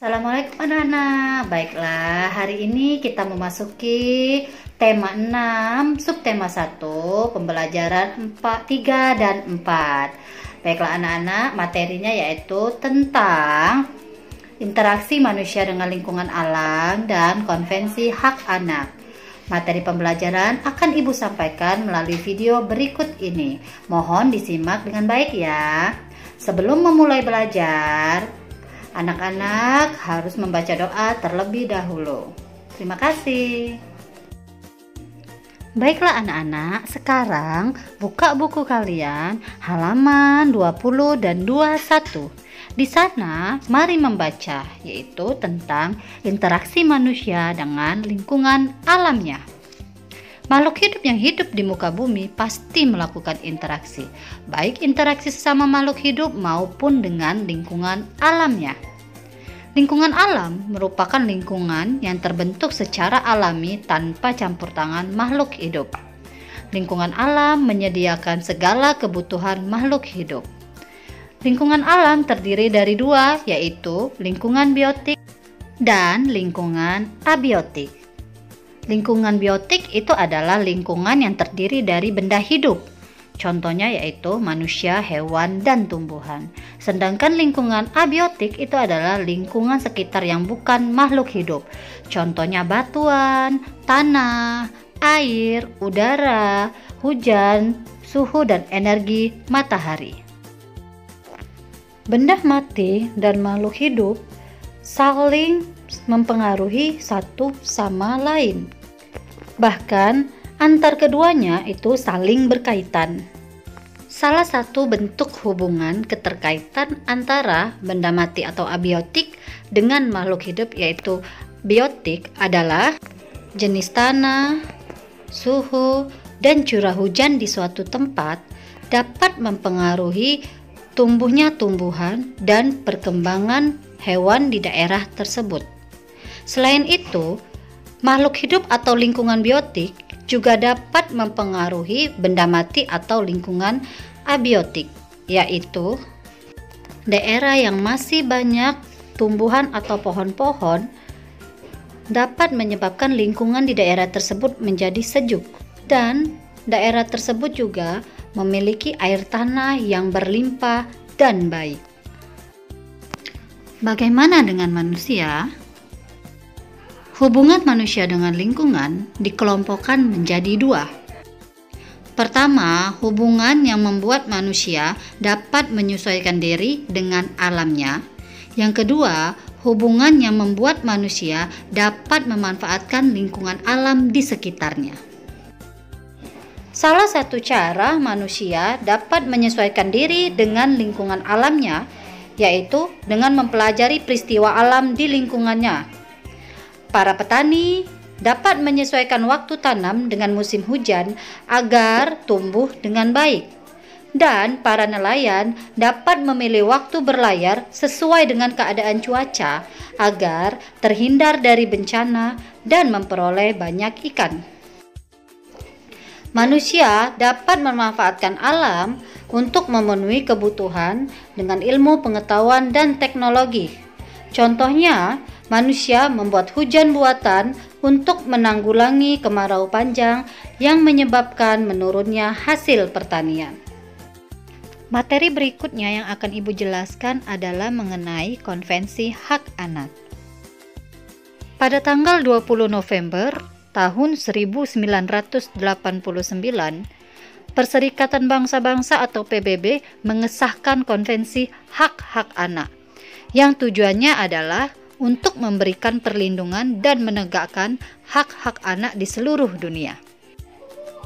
Assalamualaikum anak-anak. Baiklah, hari ini kita memasuki tema 6, subtema 1, pembelajaran 3 dan 4. Baiklah anak-anak, materinya yaitu tentang interaksi manusia dengan lingkungan alam dan konvensi hak anak. Materi pembelajaran akan Ibu sampaikan melalui video berikut ini. Mohon disimak dengan baik ya. Sebelum memulai belajar, anak-anak harus membaca doa terlebih dahulu. Terima kasih. Baiklah anak-anak, sekarang buka buku kalian halaman 20 dan 21. Di sana mari membaca, yaitu tentang interaksi manusia dengan lingkungan alamnya. Makhluk hidup yang hidup di muka bumi pasti melakukan interaksi, baik interaksi sesama makhluk hidup maupun dengan lingkungan alamnya. Lingkungan alam merupakan lingkungan yang terbentuk secara alami tanpa campur tangan makhluk hidup. Lingkungan alam menyediakan segala kebutuhan makhluk hidup. Lingkungan alam terdiri dari dua, yaitu lingkungan biotik dan lingkungan abiotik. Lingkungan biotik itu adalah lingkungan yang terdiri dari benda hidup. Contohnya yaitu manusia, hewan, dan tumbuhan. Sedangkan lingkungan abiotik itu adalah lingkungan sekitar yang bukan makhluk hidup. Contohnya batuan, tanah, air, udara, hujan, suhu, dan energi matahari. Benda mati dan makhluk hidup saling mempengaruhi satu sama lain. Bahkan antar keduanya itu saling berkaitan. Salah satu bentuk hubungan keterkaitan antara benda mati atau abiotik dengan makhluk hidup yaitu biotik adalah jenis tanah, suhu, dan curah hujan di suatu tempat dapat mempengaruhi tumbuhnya tumbuhan dan perkembangan hewan di daerah tersebut. Selain itu, makhluk hidup atau lingkungan biotik juga dapat mempengaruhi benda mati atau lingkungan abiotik, yaitu daerah yang masih banyak tumbuhan atau pohon-pohon dapat menyebabkan lingkungan di daerah tersebut menjadi sejuk, dan daerah tersebut juga memiliki air tanah yang berlimpah dan baik. Bagaimana dengan manusia? Hubungan manusia dengan lingkungan dikelompokkan menjadi dua. Pertama, hubungan yang membuat manusia dapat menyesuaikan diri dengan alamnya. Yang kedua, hubungan yang membuat manusia dapat memanfaatkan lingkungan alam di sekitarnya. Salah satu cara manusia dapat menyesuaikan diri dengan lingkungan alamnya, yaitu dengan mempelajari peristiwa alam di lingkungannya. Para petani dapat menyesuaikan waktu tanam dengan musim hujan agar tumbuh dengan baik. Dan para nelayan dapat memilih waktu berlayar sesuai dengan keadaan cuaca agar terhindar dari bencana dan memperoleh banyak ikan. Manusia dapat memanfaatkan alam untuk memenuhi kebutuhan dengan ilmu pengetahuan dan teknologi. Contohnya, manusia membuat hujan buatan untuk menanggulangi kemarau panjang yang menyebabkan menurunnya hasil pertanian. Materi berikutnya yang akan Ibu jelaskan adalah mengenai konvensi hak anak. Pada tanggal 20 November tahun 1989, Perserikatan Bangsa-Bangsa atau PBB mengesahkan konvensi hak-hak anak yang tujuannya adalah untuk memberikan perlindungan dan menegakkan hak-hak anak di seluruh dunia.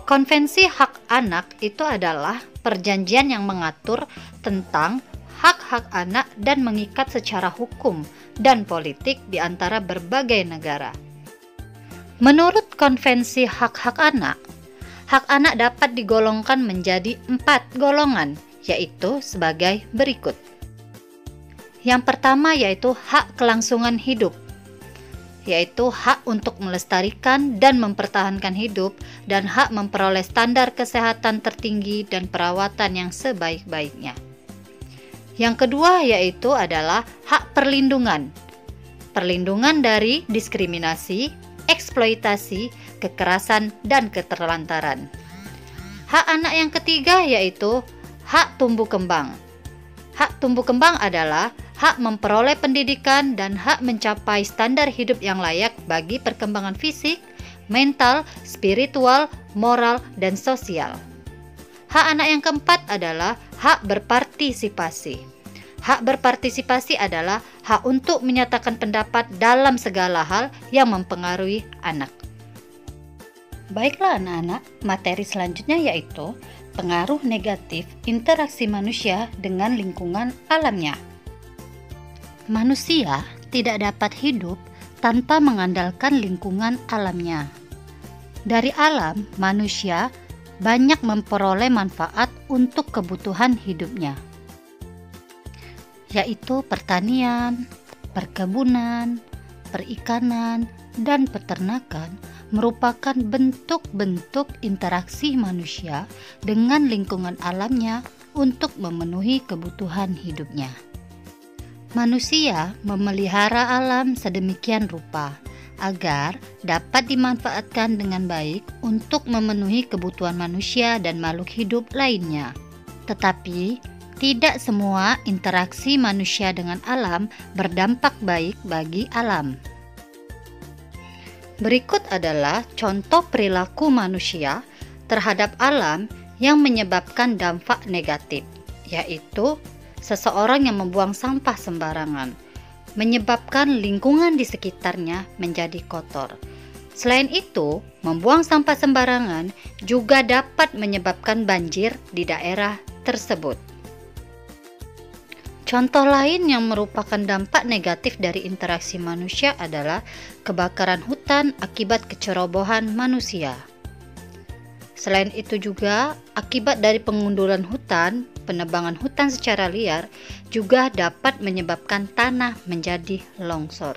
Konvensi hak anak itu adalah perjanjian yang mengatur tentang hak-hak anak dan mengikat secara hukum dan politik di antara berbagai negara. Menurut konvensi hak-hak anak dapat digolongkan menjadi 4 golongan, yaitu sebagai berikut. Yang pertama yaitu hak kelangsungan hidup, yaitu hak untuk melestarikan dan mempertahankan hidup dan hak memperoleh standar kesehatan tertinggi dan perawatan yang sebaik-baiknya. Yang kedua yaitu adalah hak perlindungan, perlindungan dari diskriminasi, eksploitasi, kekerasan, dan keterlantaran. Hak anak yang ketiga yaitu hak tumbuh kembang. Hak tumbuh kembang adalah hak memperoleh pendidikan dan hak mencapai standar hidup yang layak bagi perkembangan fisik, mental, spiritual, moral, dan sosial. Hak anak yang keempat adalah hak berpartisipasi. Hak berpartisipasi adalah hak untuk menyatakan pendapat dalam segala hal yang mempengaruhi anak. Baiklah anak-anak, materi selanjutnya yaitu pengaruh negatif interaksi manusia dengan lingkungan alamnya. Manusia tidak dapat hidup tanpa mengandalkan lingkungan alamnya. Dari alam, manusia banyak memperoleh manfaat untuk kebutuhan hidupnya, yaitu pertanian, perkebunan, perikanan, dan peternakan merupakan bentuk-bentuk interaksi manusia dengan lingkungan alamnya untuk memenuhi kebutuhan hidupnya. Manusia memelihara alam sedemikian rupa agar dapat dimanfaatkan dengan baik untuk memenuhi kebutuhan manusia dan makhluk hidup lainnya. Tetapi, tidak semua interaksi manusia dengan alam berdampak baik bagi alam. Berikut adalah contoh perilaku manusia terhadap alam yang menyebabkan dampak negatif, yaitu seseorang yang membuang sampah sembarangan, menyebabkan lingkungan di sekitarnya menjadi kotor. Selain itu, membuang sampah sembarangan juga dapat menyebabkan banjir di daerah tersebut. Contoh lain yang merupakan dampak negatif dari interaksi manusia adalah kebakaran hutan akibat kecerobohan manusia. Selain itu juga, akibat dari pengundulan hutan, penebangan hutan secara liar juga dapat menyebabkan tanah menjadi longsor.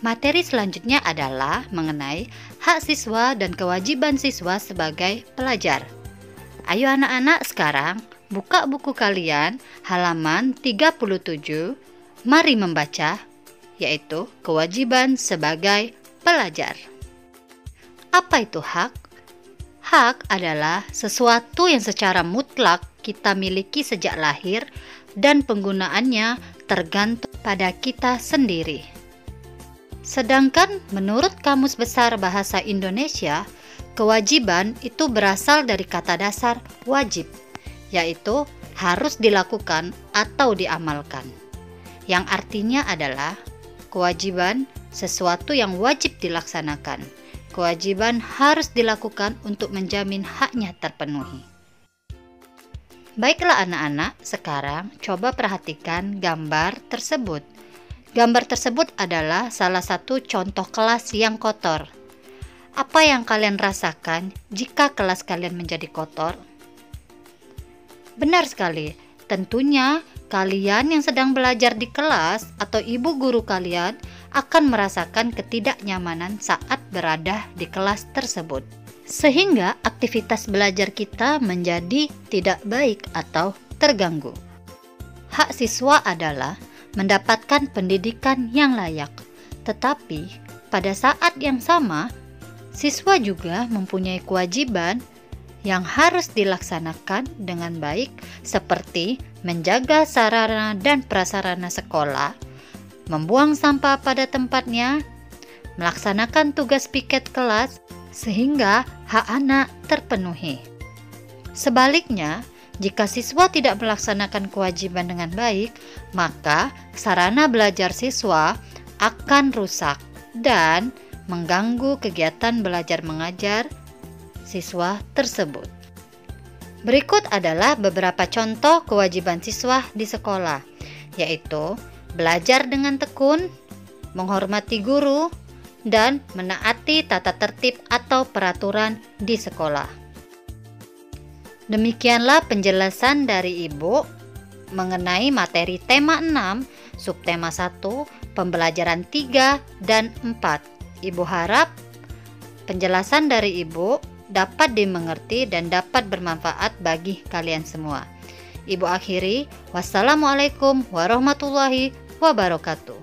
Materi selanjutnya adalah mengenai hak siswa dan kewajiban siswa sebagai pelajar. Ayo anak-anak sekarang buka buku kalian halaman 37, mari membaca, yaitu kewajiban sebagai pelajar. Apa itu hak? Hak adalah sesuatu yang secara mutlak kita miliki sejak lahir dan penggunaannya tergantung pada kita sendiri. Sedangkan menurut Kamus Besar Bahasa Indonesia, kewajiban itu berasal dari kata dasar wajib, yaitu harus dilakukan atau diamalkan, yang artinya adalah kewajiban sesuatu yang wajib dilaksanakan. Kewajiban harus dilakukan untuk menjamin haknya terpenuhi. Baiklah anak-anak, sekarang coba perhatikan gambar tersebut. Gambar tersebut adalah salah satu contoh kelas yang kotor. Apa yang kalian rasakan jika kelas kalian menjadi kotor? Benar sekali, tentunya kalian yang sedang belajar di kelas atau ibu guru kalian akan merasakan ketidaknyamanan saat berada di kelas tersebut. Sehingga aktivitas belajar kita menjadi tidak baik atau terganggu. Hak siswa adalah mendapatkan pendidikan yang layak. Tetapi pada saat yang sama, siswa juga mempunyai kewajiban yang harus dilaksanakan dengan baik seperti menjaga sarana dan prasarana sekolah, membuang sampah pada tempatnya, melaksanakan tugas piket kelas sehingga hak anak terpenuhi. Sebaliknya, jika siswa tidak melaksanakan kewajiban dengan baik, maka sarana belajar siswa akan rusak dan mengganggu kegiatan belajar mengajar siswa tersebut. Berikut adalah beberapa contoh kewajiban siswa di sekolah, yaitu belajar dengan tekun, menghormati guru, dan menaati tata tertib atau peraturan di sekolah. Demikianlah penjelasan dari Ibu mengenai materi tema 6, subtema 1, pembelajaran 3 dan 4. Ibu harap penjelasan dari Ibu dapat dimengerti dan dapat bermanfaat bagi kalian semua. Ibu akhiri, wassalamualaikum warahmatullahi wabarakatuh.